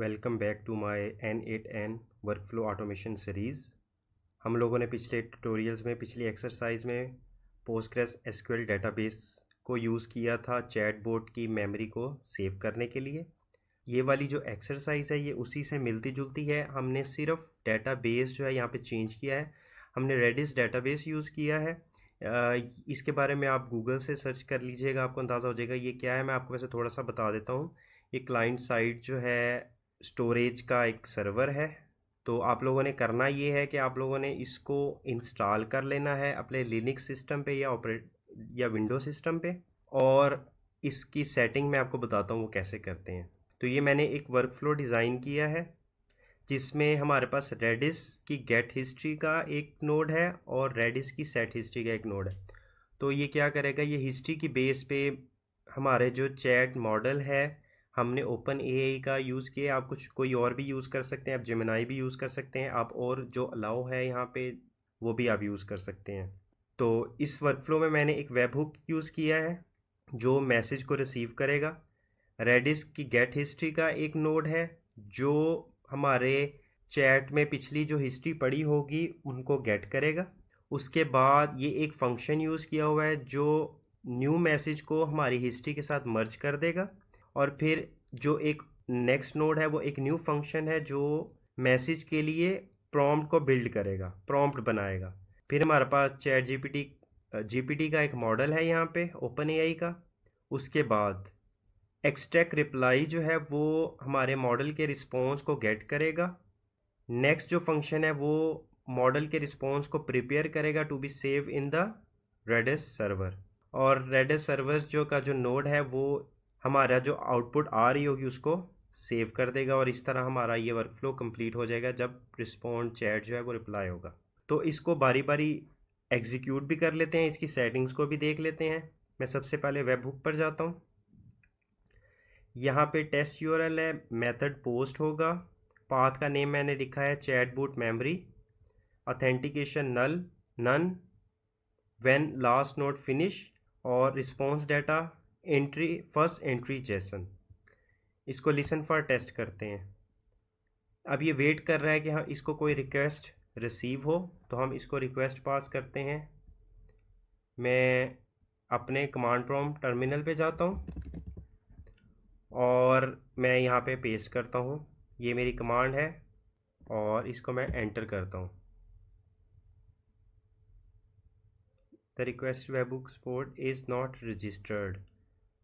Welcome back to my N8N workflow automation series. हम लोगों ने पिछले ट्यूटोरियल्स में पिछली एक्सरसाइज में पोस्टग्रेस एसक्यूएल डेटाबेस को यूज़ किया था चैटबॉट की मेमोरी को सेव करने के लिए। ये वाली जो एक्सरसाइज है ये उसी से मिलती जुलती है। हमने सिर्फ डेटाबेस जो है यहाँ पे चेंज किया है। हमने रेडिस डेटाबेस यूज़ किया है। इसके बारे में आप गूगल से सर्च कर लीजिएगा, आपको अंदाज़ा हो जाएगा ये क्या है। मैं आपको वैसे थोड़ा सा बता देता हूँ। ये क्लाइंट साइड जो है स्टोरेज का एक सर्वर है। तो आप लोगों ने करना ये है कि आप लोगों ने इसको इंस्टॉल कर लेना है अपने लिनक्स सिस्टम पे या विंडो सिस्टम पे, और इसकी सेटिंग मैं आपको बताता हूँ वो कैसे करते हैं। तो ये मैंने एक वर्कफ्लो डिज़ाइन किया है जिसमें हमारे पास रेडिस की गेट हिस्ट्री का एक नोड है और रेडिस की सेट हिस्ट्री का एक नोड है। तो ये क्या करेगा, ये हिस्ट्री की बेस पे हमारे जो चैट मॉडल है हमने ओपन एआई का यूज़ किया। आप कुछ कोई और भी यूज़ कर सकते हैं, आप जेमिनाई भी यूज़ कर सकते हैं, आप और जो अलाउ है यहाँ पे वो भी आप यूज़ कर सकते हैं। तो इस वर्कफ्लो में मैंने एक वेब हुक यूज़ किया है जो मैसेज को रिसीव करेगा। रेडिस की गेट हिस्ट्री का एक नोड है जो हमारे चैट में पिछली जो हिस्ट्री पड़ी होगी उनको गेट करेगा। उसके बाद ये एक फंक्शन यूज़ किया हुआ है जो न्यू मैसेज को हमारी हिस्ट्री के साथ मर्ज कर देगा। और फिर जो एक नेक्स्ट नोड है वो एक न्यू फंक्शन है जो मैसेज के लिए प्रॉम्प्ट को बिल्ड करेगा, प्रॉम्प्ट बनाएगा। फिर हमारे पास चैट जीपीटी का एक मॉडल है यहाँ पे ओपन एआई का। उसके बाद एक्सट्रैक्ट रिप्लाई जो है वो हमारे मॉडल के रिस्पॉन्स को गेट करेगा। नेक्स्ट जो फंक्शन है वो मॉडल के रिस्पॉन्स को प्रिपेयर करेगा to be save in the Redis server. और रेडिस सर्वर जो नोड है वो हमारा जो आउटपुट आ रही होगी उसको सेव कर देगा। और इस तरह हमारा ये वर्कफ्लो कंप्लीट हो जाएगा जब रिस्पॉन्ड चैट जो है वो रिप्लाई होगा। तो इसको बारी बारी एग्जीक्यूट भी कर लेते हैं, इसकी सेटिंग्स को भी देख लेते हैं। मैं सबसे पहले वेब हुक पर जाता हूँ। यहाँ पे टेस्ट यूआरएल है, मेथड पोस्ट होगा, पाथ का नेम मैंने लिखा है chatbot memory, authentication none, when last node finish, और response data entry first entry JSON. इसको लिसन फॉर टेस्ट करते हैं। अब ये वेट कर रहा है कि हाँ इसको कोई रिक्वेस्ट रिसीव हो, तो हम इसको रिक्वेस्ट पास करते हैं। मैं अपने कमांड प्रॉम्प्ट टर्मिनल पे जाता हूँ और मैं यहाँ पे पेस्ट करता हूँ, ये मेरी कमांड है, और इसको मैं एंटर करता हूँ। The request webhook support is not registered.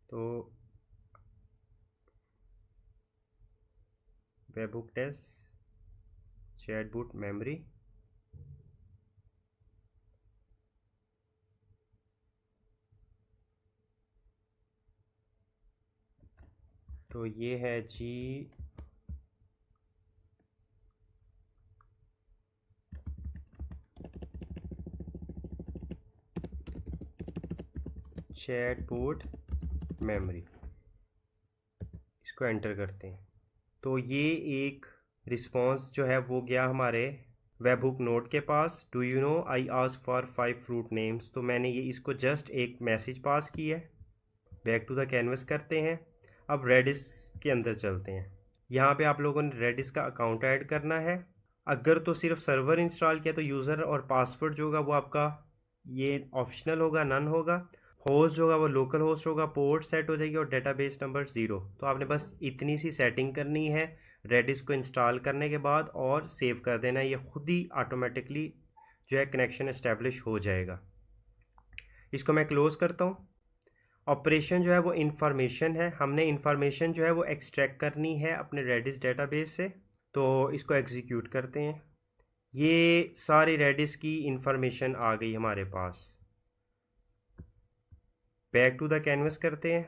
तो वेबहुक टेस्ट चैटबॉट मेमोरी, तो ये है जी चैटबॉट मेमोरी। इसको एंटर करते हैं तो ये एक रिस्पॉन्स जो है वो गया हमारे वेबहुक नोड के पास। Do you know I ask for 5 fruit names. तो मैंने ये इसको जस्ट एक मैसेज पास की है। बैक टू द कैनवस करते हैं। अब रेडिस के अंदर चलते हैं। यहाँ पे आप लोगों ने रेडिस का अकाउंट ऐड करना है। अगर तो सिर्फ सर्वर इंस्टॉल किया तो यूज़र और पासवर्ड जो होगा वो आपका ये ऑप्शनल होगा, नन होगा। होस्ट जो होगा वो लोकल होस्ट होगा, पोर्ट सेट हो जाएगी, और डेटाबेस नंबर 0। तो आपने बस इतनी सी सेटिंग करनी है रेडिस को इंस्टॉल करने के बाद और सेव कर देना है। ये खुद ही ऑटोमेटिकली जो है कनेक्शन इस्टेब्लिश हो जाएगा। इसको मैं क्लोज़ करता हूँ। ऑपरेशन जो है वो इन्फॉर्मेशन है, हमने इन्फॉर्मेशन जो है वो एक्सट्रैक्ट करनी है अपने रेडिस डेटाबेस से। तो इसको एग्जीक्यूट करते हैं। ये सारी रेडिस की इंफॉर्मेशन आ गई हमारे पास। बैक टू द कैनवस करते हैं।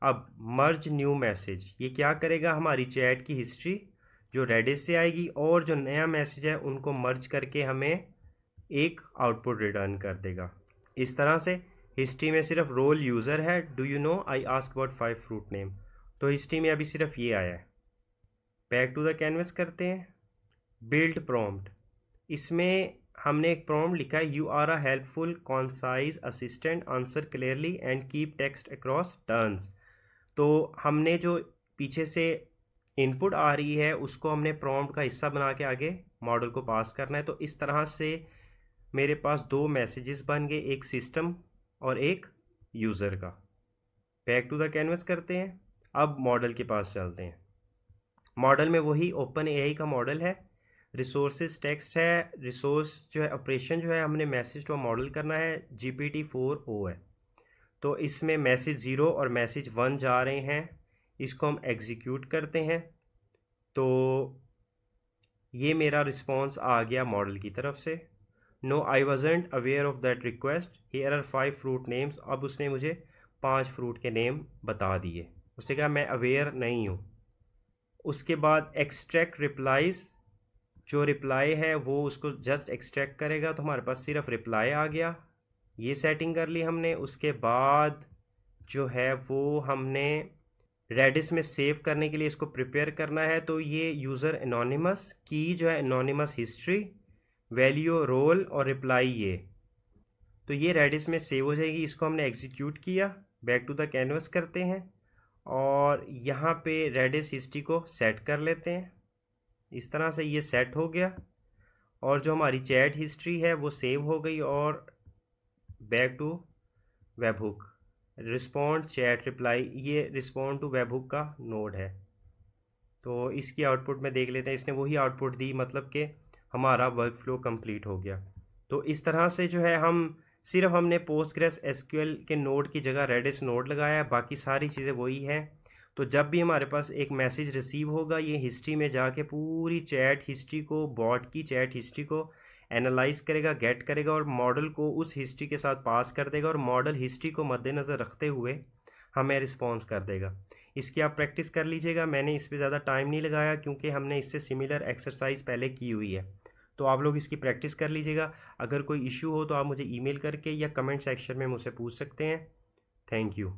अब मर्ज न्यू मैसेज, ये क्या करेगा, हमारी चैट की हिस्ट्री जो रेडिस से आएगी और जो नया मैसेज है उनको मर्ज करके हमें एक आउटपुट रिटर्न कर देगा। इस तरह से हिस्ट्री में सिर्फ रोल यूज़र है, do you know I ask about 5 fruit name. तो हिस्ट्री में अभी सिर्फ ये आया है। बैक टू द कैनवस करते हैं। बिल्ड प्रॉम्प्ट, इसमें हमने एक प्रॉम्प्ट लिखा है, you are a helpful concise assistant, answer clearly and keep text across turns. तो हमने जो पीछे से इनपुट आ रही है उसको हमने प्रॉम्प्ट का हिस्सा बना के आगे मॉडल को पास करना है। तो इस तरह से मेरे पास दो मैसेजेस बन गए, एक सिस्टम और एक यूज़र का। बैक टू द कैनवस करते हैं, अब मॉडल के पास चलते हैं। मॉडल में वही ओपन एआई का मॉडल है, रिसोर्सेज टेक्स्ट है, रिसोर्स जो है ऑपरेशन जो है हमने मैसेज टू मॉडल करना है GPT-4o है। तो इसमें मैसेज 0 और मैसेज 1 जा रहे हैं, इसको हम एग्जीक्यूट करते हैं। तो ये मेरा रिस्पॉन्स आ गया मॉडल की तरफ से। No I wasn't aware of that request, here are 5 fruit names. अब उसने मुझे 5 फ्रूट के नेम बता दिए, उसने कहा मैं अवेयर नहीं हूँ। उसके बाद एक्सट्रैक्ट रिप्लाईज, जो रिप्लाई है वो उसको जस्ट एक्सट्रैक्ट करेगा, तो हमारे पास सिर्फ रिप्लाई आ गया। ये सेटिंग कर ली हमने। उसके बाद जो है वो हमने रेडिस में सेव करने के लिए इसको प्रिपेयर करना है। तो ये यूज़र एनोनिमस की जो है एनोनिमस हिस्ट्री, वैल्यू, रोल और रिप्लाई, ये तो ये रेडिस में सेव हो जाएगी। इसको हमने एग्जीक्यूट किया, बैक टू द कैनवस करते हैं और यहाँ पे रेडिस हिस्ट्री को सेट कर लेते हैं। इस तरह से ये सेट हो गया और जो हमारी चैट हिस्ट्री है वो सेव हो गई। और back to webhook, respond chat reply, ये रिस्पॉन्ड टू वेबहुक का नोड है। तो इसकी आउटपुट में देख लेते हैं, इसने वही आउटपुट दी, मतलब कि हमारा वर्क फ्लो कंप्लीट हो गया। तो इस तरह से जो है हम सिर्फ हमने पोस्टग्रेस एसक्यूएल के नोड की जगह रेडिस नोड लगाया है, बाकी सारी चीज़ें वही हैं। तो जब भी हमारे पास एक मैसेज रिसीव होगा, ये हिस्ट्री में जाके पूरी चैट हिस्ट्री को, बॉट की चैट हिस्ट्री को एनालाइज करेगा, गेट करेगा और मॉडल को उस हिस्ट्री के साथ पास कर देगा और मॉडल हिस्ट्री को मद्देनज़र रखते हुए हमें रिस्पॉन्स कर देगा। इसकी आप प्रैक्टिस कर लीजिएगा, मैंने इस पर ज़्यादा टाइम नहीं लगाया क्योंकि हमने इससे सिमिलर एक्सरसाइज पहले की हुई है। तो आप लोग इसकी प्रैक्टिस कर लीजिएगा। अगर कोई इशू हो तो आप मुझे ईमेल करके या कमेंट सेक्शन में मुझसे पूछ सकते हैं। Thank you.